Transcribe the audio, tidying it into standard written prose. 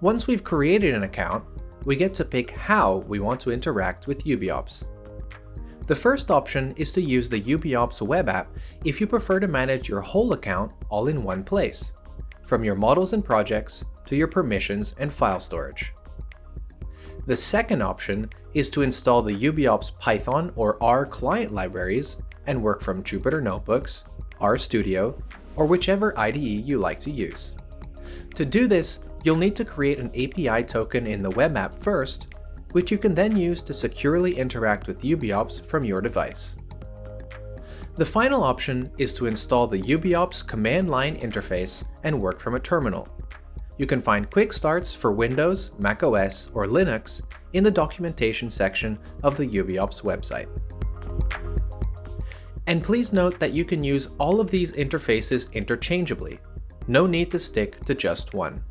Once we've created an account, we get to pick how we want to interact with UbiOps. The first option is to use the UbiOps web app if you prefer to manage your whole account all in one place, from your models and projects to your permissions and file storage. The second option is to install the UbiOps Python or R client libraries and work from Jupyter Notebooks, RStudio, or whichever IDE you like to use. To do this, you'll need to create an API token in the web app first, which you can then use to securely interact with UbiOps from your device. The final option is to install the UbiOps command line interface and work from a terminal. You can find quick starts for Windows, macOS, or Linux in the documentation section of the UbiOps website. And please note that you can use all of these interfaces interchangeably. No need to stick to just one.